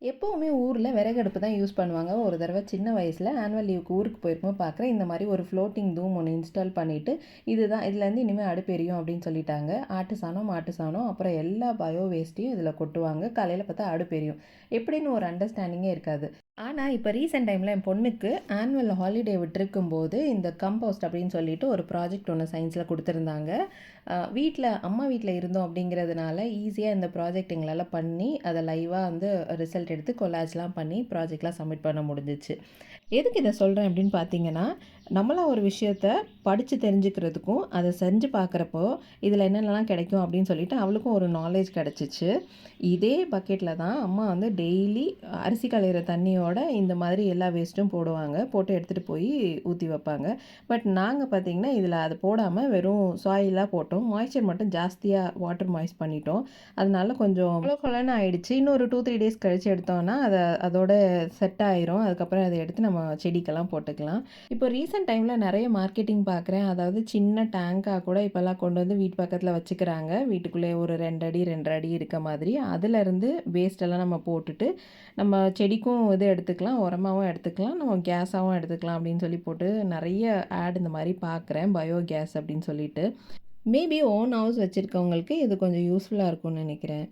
எப்போவுமே ஊர்ல விறகு அடுப்பு தான் யூஸ் பண்ணுவாங்க. ஒரு தடவ சின்ன வயசுல ஆனுவல் லீவுக்கு ஊருக்கு போயிருக்கும்போது பார்க்குறேன், இந்த மாரி ஒரு ஃப்ளோட்டிங் தூம் ஒண்ணு இன்ஸ்டால் பண்ணிட்டு, இதுலேருந்து இனிமே அடுப்பு எரியும் அப்படின்னு சொல்லிட்டாங்க. ஆட்டு சாணம், மாட்டு சாணம், அப்புறம் எல்லா பயோ வேஸ்ட்டையும் இதில கொட்டுவாங்க. காலையில பார்த்தா அடுப்பு எரியும். எப்படின்னு ஒரு அண்டர்ஸ்டாண்டிங்கே இருக்காது. ஆனா, இப்ப ரீசென்ட் டைம்ல என் பொண்ணுக்கு ஆனுவல் ஹாலிடே விட்டிருக்கும்போது, இந்த கம்போஸ்ட் அப்படின்னு சொல்லிட்டு ஒரு ப்ராஜெக்ட் ஒண்ணு சயின்ஸ்ல குடுத்துருந்தாங்க. அம்மா வீட்ல இருந்தோம் அப்படிங்கிறதுனால, ஈஸியா இந்த ப்ராஜெக்ட் எங்களால பண்ணி, அத லைவா வந்து ரிசல்ட் எடுத்து கொலாஜ்லாம் பண்ணி ப்ராஜெக்ட்லாம் சப்மிட் பண்ண முடிஞ்சுச்சு. எதுக்கு இத சொல்றேன் அப்படின்னு பார்த்தீங்கன்னா, நம்மளா ஒரு விஷயத்த படிச்சு தெரிஞ்சுக்கிறதுக்கும், அத செஞ்சு பார்க்குறப்போ, இதில என்னென்னலாம் கிடைக்கும் அப்படின்னு சொல்லிட்டு அவளுக்கும் ஒரு நாலேட்ஜ் கிடைச்சிச்சு. இதே பக்கெட்ல தான் அம்மா வந்து டெய்லி அரிசி களையிற தண்ணியோட இந்த மாதிரி எல்லா வேஸ்ட்டும் போடுவாங்க. போட்டு எடுத்துட்டு போய் ஊத்தி வைப்பாங்க. பட் நாங்க பார்த்தீங்கன்னா, இதில அத போடாம வெறும் சாயிலா போட்டோம். மாய்ஸ்சர் மட்டும் ஜாஸ்தியா வாட்டர் மாய்ஸ் பண்ணிட்டோம். அதனால கொஞ்சம் கொல கொலன்னு ஆயிடுச்சு. இன்னும் ஒரு 2, 3 டேஸ் கழிச்சு எடுத்தோம்னா, அதோட செட் ஆயிரும். அதுக்கப்புறம் அத எடுத்து நம்ம செடிக்கெல்லாம் போட்டுக்கலாம். இப்போ ரீசென்ட் டைம்ல நெறைய மார்க்கெட்டிங் பார்க்குறேன். அதாவது சின்ன டேங்க்கா கூட இப்பலாம் கொண்டு வந்து வீட்டு பக்கத்துல வச்சுக்கிறாங்க. வீட்டுக்குள்ளே ஒரு 2 அடி, 2 1/2 அடி இருக்க மாதிரி. அதுலருந்து வேஸ்ட்டெல்லாம் நம்ம போட்டுட்டு, நம்ம செடிக்கும் இது எடுத்துக்கலாம், உரமாவும் எடுத்துக்கலாம், நம்ம கேஸாவும் எடுத்துக்கலாம் அப்படின்னு சொல்லி போட்டு நெறைய ஆட் இந்த மாரி பார்க்குறேன். பயோ கேஸ் அப்படின்னு சொல்லிட்டு. மேபி ஓன் ஹவுஸ் வச்சிருக்கவங்களுக்கு இது கொஞ்சம் யூஸ்ஃபுல்லா இருக்கும்னு நெனைக்கிறேன்.